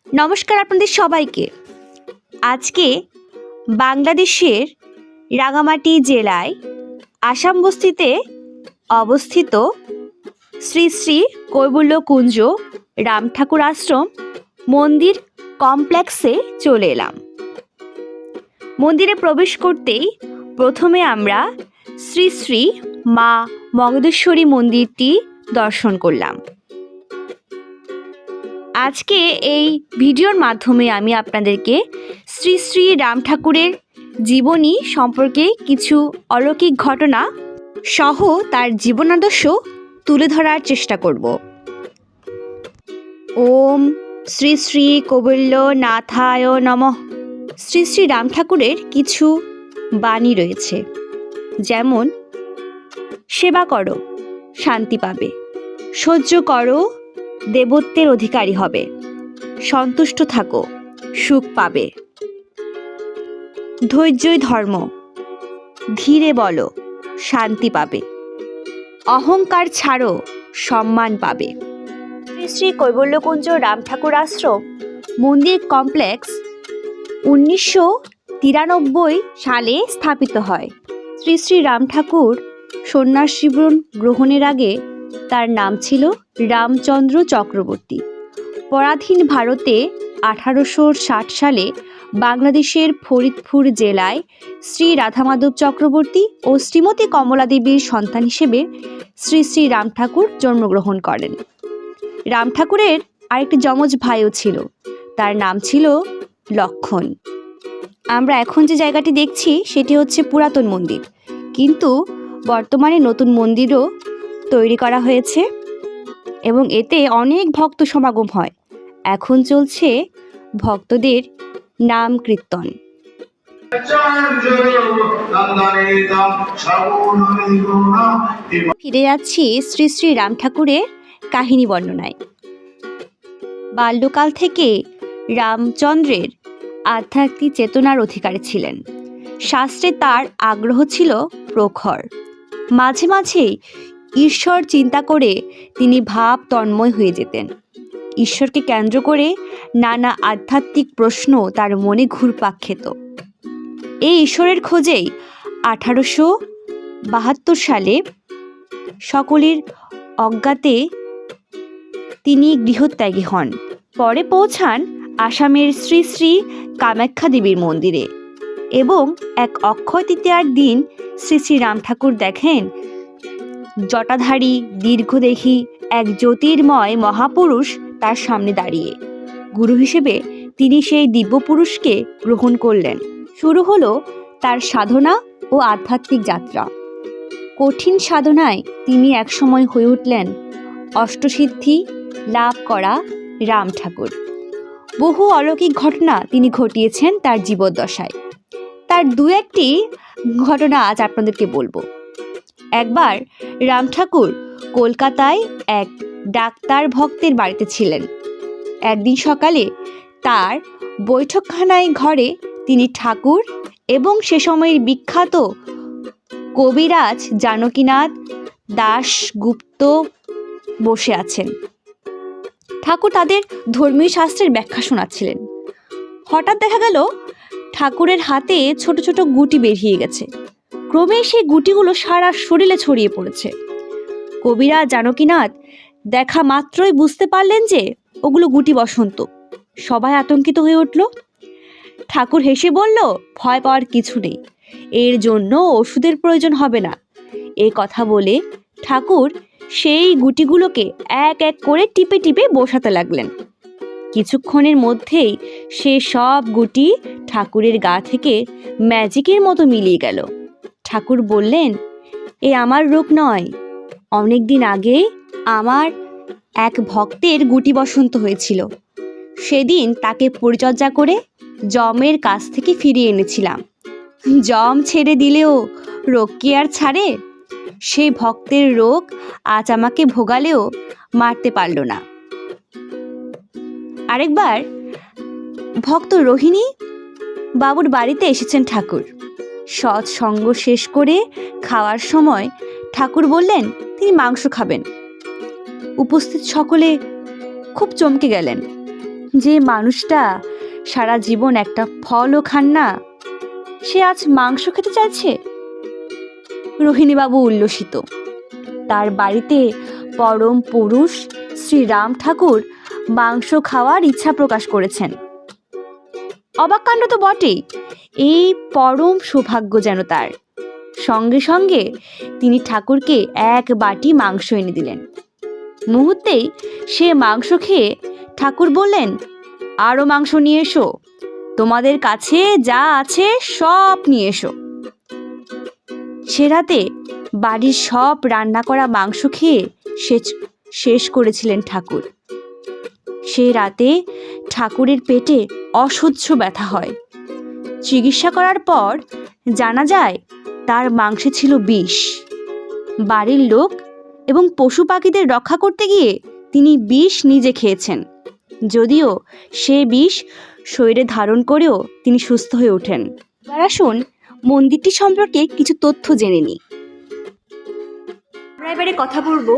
নমস্কার আপনাদের সবাইকে। আজকে বাংলাদেশের রাঙামাটি জেলায় আসাম বস্তিতে অবস্থিত শ্রী শ্রী কৈবল্যকুঞ্জ রাম ঠাকুর আশ্রম মন্দির কমপ্লেক্সে চলে এলাম। মন্দিরে প্রবেশ করতেই প্রথমে আমরা শ্রী শ্রী মা মগধেশ্বরী মন্দিরটি দর্শন করলাম। আজকে এই ভিডিওর মাধ্যমে আমি আপনাদেরকে শ্রী শ্রী রাম ঠাকুরের জীবনী সম্পর্কে কিছু অলৌকিক ঘটনা সহ তার জীবনাদর্শ তুলে ধরার চেষ্টা করব। ওম শ্রী শ্রী কৈবল্যনাথায় নমঃ। শ্রী শ্রী রাম ঠাকুরের কিছু বাণী রয়েছে, যেমন সেবা করো শান্তি পাবে, সহ্য করো দেবত্বের অধিকারী হবে, সন্তুষ্ট থাকো সুখ পাবে, ধৈর্যই ধর্ম, ধীরে বলো শান্তি পাবে, অহংকার ছাড়ো সম্মান পাবে। শ্রী শ্রী কৈবল্যকুঞ্জ রাম ঠাকুর আশ্রম মন্দির কমপ্লেক্স 1993 সালে স্থাপিত হয়। শ্রী শ্রী রাম ঠাকুর সন্ন্যাস জীবন গ্রহণের আগে তার নাম ছিল রামচন্দ্র চক্রবর্তী। পরাধীন ভারতে 1860 সালে বাংলাদেশের ফরিদপুর জেলায় শ্রী রাধামাধব চক্রবর্তী ও শ্রীমতী কমলা দেবীর সন্তান হিসেবে শ্রী শ্রী রাম ঠাকুর জন্মগ্রহণ করেন। রাম ঠাকুরের আরেকটি যমজ ভাইও ছিল, তার নাম ছিল লক্ষণ। আমরা এখন যে জায়গাটি দেখছি সেটি হচ্ছে পুরাতন মন্দির, কিন্তু বর্তমানে নতুন মন্দিরও তৈরি করা হয়েছে এবং এতে অনেক ভক্ত সমাগম হয়। এখন চলছে ভক্তদের নাম কীর্তন। ফিরে যাচ্ছি শ্রী শ্রী রাম ঠাকুরের কাহিনী বর্ণনায়। বাল্যকাল থেকে রামচন্দ্রের আধ্যাত্মিক চেতনার অধিকারী ছিলেন। শাস্ত্রে তার আগ্রহ ছিল প্রখর। মাঝে মাঝেই ঈশ্বর চিন্তা করে তিনি ভাব তন্ময় হয়ে যেতেন। ঈশ্বরকে কেন্দ্র করে নানা আধ্যাত্মিক প্রশ্ন তার মনে ঘুরপাক খেত। এই ঈশ্বরের খোঁজেই 1872 সালে সকলের অজ্ঞাতে তিনি গৃহত্যাগী হন। পরে পৌঁছান আসামের শ্রী শ্রী কামাখ্যা দেবীর মন্দিরে এবং এক অক্ষয় তৃতীয়ার দিন শ্রী শ্রী রাম ঠাকুর দেখেন জটাধারী দীর্ঘদেহী এক জ্যোতির্ময় মহাপুরুষ তার সামনে দাঁড়িয়ে। গুরু হিসেবে তিনি সেই দিব্য পুরুষকে গ্রহণ করলেন। শুরু হলো তার সাধনা ও আধ্যাত্মিক যাত্রা। কঠিন সাধনায় তিনি একসময় হয়ে উঠলেন অষ্টসিদ্ধি লাভ করা রাম ঠাকুর। বহু অলৌকিক ঘটনা তিনি ঘটিয়েছেন তার জীবদ্দশায়। তার দু একটি ঘটনা আজ আপনাদেরকে বলবো। একবার রাম ঠাকুর কলকাতায় এক ডাক্তার ভক্তের বাড়িতে ছিলেন। একদিন সকালে তার বৈঠকখানায় ঘরে তিনি ঠাকুর এবং সে সময়ের বিখ্যাত কবিরাজ জানকীনাথ দাশগুপ্ত বসে আছেন। ঠাকুর তাদের ধর্মীয় শাস্ত্রের ব্যাখ্যা শোনাচ্ছিলেন। হঠাৎ দেখা গেল ঠাকুরের হাতে ছোট ছোট গুটি বেরিয়ে গেছে। ক্রমে সেই গুটিগুলো সারা শরীরে ছড়িয়ে পড়েছে। কবিরাজ জানকীনাথ দেখা মাত্রই বুঝতে পারলেন যে ওগুলো গুটি বসন্ত। সবাই আতঙ্কিত হয়ে উঠল। ঠাকুর হেসে বলল, ভয় পাওয়ার কিছু নেই, এর জন্য ওষুধের প্রয়োজন হবে না। এই কথা বলে ঠাকুর সেই গুটিগুলোকে এক এক করে টিপে টিপে বসাতে লাগলেন। কিছুক্ষণের মধ্যেই সে সব গুটি ঠাকুরের গা থেকে ম্যাজিকের মতো মিলিয়ে গেল। ঠাকুর বললেন, এ আমার রোগ নয়, অনেক দিন আগে আমার এক ভক্তের গুটি বসন্ত হয়েছিল। সেদিন তাকে পরিচর্যা করে যমের কাছ থেকে ফিরিয়ে এনেছিলাম। যম ছেড়ে দিলেও রোগ কি আর ছাড়ে? সেই ভক্তের রোগ আজ আমাকে ভোগালেও মারতে পারল না। আরেকবার ভক্ত রোহিণী বাবুর বাড়িতে এসেছেন ঠাকুর। সৎসঙ্গ শেষ করে খাওয়ার সময় ঠাকুর বললেন তিনি মাংস খাবেন। উপস্থিত সকলে খুব চমকে গেলেন। যে মানুষটা সারা জীবন একটা ফলও খান না, সে আজ মাংস খেতে চাইছে। রোহিণীবাবু উল্লসিত। তার বাড়িতে পরম পুরুষ শ্রীরাম ঠাকুর মাংস খাওয়ার ইচ্ছা প্রকাশ করেছেন। অবাক কাণ্ড তো বটেই, এই পরম সৌভাগ্য যেন তার। সঙ্গে সঙ্গে তিনি ঠাকুরকে এক বাটি মাংস এনে দিলেন। মুহূর্তেই সে মাংস খেয়ে ঠাকুর বললেন, আরও মাংস নিয়ে এসো, তোমাদের কাছে যা আছে সব নিয়ে এসো। সে রাতে বাড়ির সব রান্না করা মাংস খেয়ে শেষ করেছিলেন ঠাকুর। সে রাতে ঠাকুরের পেটে অসহ্য ব্যথা হয়। চিকিৎসা করার পর জানা যায় তার মাংসে ছিল বিষ। বাড়ির লোক এবং পশু পাখিদের রক্ষা করতে গিয়ে তিনি বিষ নিজে খেয়েছেন। যদিও সে বিষ শরীরে ধারণ করেও তিনি সুস্থ হয়ে ওঠেন। এবার আসুন মন্দিরটি সম্পর্কে কিছু তথ্য জেনে নিই। আমরা এবারে কথা বলবো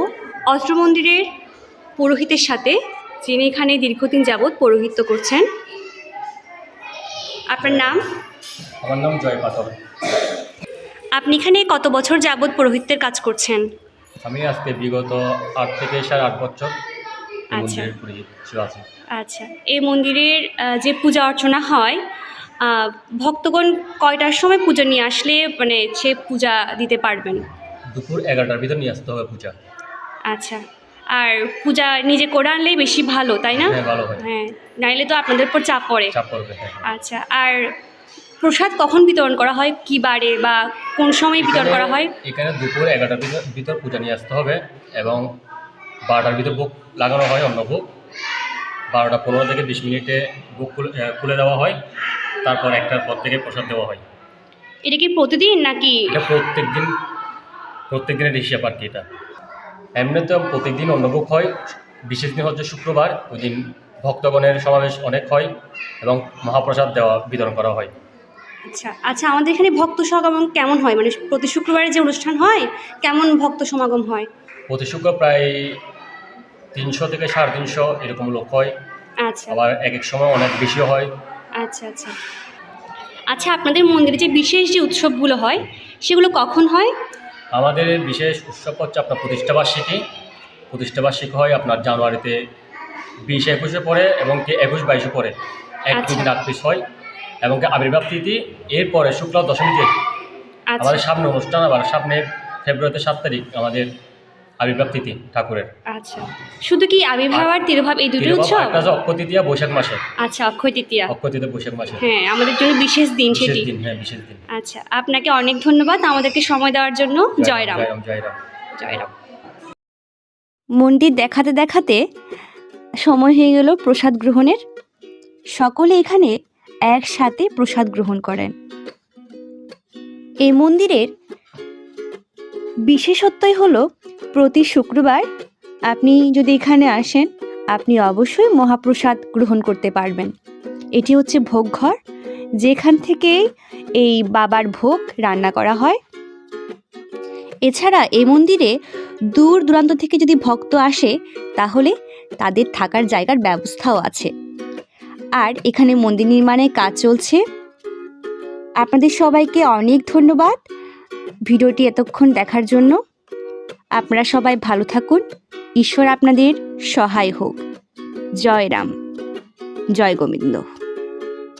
অত্র মন্দিরের পুরোহিতের সাথে, যিনি এখানে দীর্ঘদিন যাবৎ পৌরোহিত্য করছেন। আপনার নাম? আমার নাম জয় পাতর। আপনি এখানে কত বছর যাবৎ পৌরোহিত্যের কাজ করছেন? আমি আজকে বিগত 8 থেকে 8.5 বছর আচ্ছা আছি। আচ্ছা, এই মন্দিরের যে পূজা অর্চনা হয়, ভক্তগণ কয়টার সময় পুজো নিয়ে আসলে মানে সে পূজা দিতে পারবেন? দুপুর 11টার ভিতর নিয়ে আসতে হবে পূজা। আচ্ছা, আর পূজা নিজে করে আনলেই বেশি ভালো, তাই না? হ্যাঁ, ভালো হয়। হ্যাঁ, নাইলে তো আপনাদের উপর চাপ পড়ে। হ্যাঁ। আচ্ছা, আর প্রসাদ কখন বিতরণ করা হয়, কি বারে বা কোন সময় বিতরণ করা হয়? এখানে দুপুর 11টার ভিতর পূজা নিয়ে আসতে হবে এবং 12টার ভিতর ভোগ লাগানো হয়। অন্য ভোগ 12টা 15 থেকে 20 মিনিটে ভোগ খুলে দেওয়া হয়। তারপর 1টার পর থেকে প্রসাদ দেওয়া হয়। এটা কি প্রতিদিন নাকি? এটা প্রত্যেক দিনের হিসাব আর কি। এটা এমনিতে প্রত্যেকদিন অন্নভোগ হয়। বিশেষ দিন হচ্ছে শুক্রবার, ওই দিন ভক্তগণের সমাবেশ অনেক হয় এবং মহাপ্রসাদ বিতরণ করা হয়। আচ্ছা আচ্ছা, আমাদের এখানে ভক্ত সমাগম কেমন হয়? মানে প্রতি শুক্রবারে যে অনুষ্ঠান হয়, কেমন ভক্ত সমাগম হয়? প্রতি শুক্র প্রায় 300 থেকে 350 এরকম লোক হয়। আচ্ছা, আবার এক এক সময় অনেক বেশিও হয়। আচ্ছা আচ্ছা আচ্ছা, আপনাদের মন্দিরে যে বিশেষ যে উৎসবগুলো হয় সেগুলো কখন হয়? আমাদের বিশেষ উৎসব হচ্ছে আপনার প্রতিষ্ঠাবার্ষিকী হয় আপনার জানুয়ারিতে 20-21 পরে এবং 21-22 পরে, এক দুদিন আগ পিছ হয় এবং আবির্ভাব তিথি এরপরে শুক্লা দশমীতে আমাদের সামনে অনুষ্ঠান। আবার সামনে ফেব্রুয়ারিতে 7 তারিখ আমাদের আবির্ভাব তিথি ঠাকুরের। আচ্ছা, শুধু কি আবির্ভাব আর তিরোভাব এই দুটোই উৎসব? একটা যে অক্ষয় তৃতীয়া বৈশাখ মাসে। আচ্ছা, অক্ষয় তৃতীয়া বৈশাখ মাসে। হ্যাঁ, আমাদের জন্য বিশেষ দিন সেটি। হ্যাঁ, বিশেষ দিন। আচ্ছা, আপনাকে অনেক ধন্যবাদ আমাদেরকে সময় দেওয়ার জন্য। জয়রাম। জয়রাম। মন্দির দেখাতে দেখাতে সময় হয়ে গেল প্রসাদ গ্রহণের। সকলে এখানে একসাথে প্রসাদ গ্রহণ করেন। এই মন্দিরের বিশেষত্বই হলো প্রতি শুক্রবার আপনি যদি এখানে আসেন, আপনি অবশ্যই মহাপ্রসাদ গ্রহণ করতে পারবেন। এটি হচ্ছে ভোগ ঘর, যেখান থেকে এই বাবার ভোগ রান্না করা হয়। এছাড়া এই মন্দিরে দূর দূরান্ত থেকে যদি ভক্ত আসে, তাহলে তাদের থাকার জায়গার ব্যবস্থাও আছে। আর এখানে মন্দির নির্মাণের কাজ চলছে। আপনাদের সবাইকে অনেক ধন্যবাদ ভিডিওটি এতক্ষণ দেখার জন্য। আপনারা সবাই ভালো থাকুন, ঈশ্বর আপনাদের সহায় হোক। জয় রাম, জয় গোবিন্দ।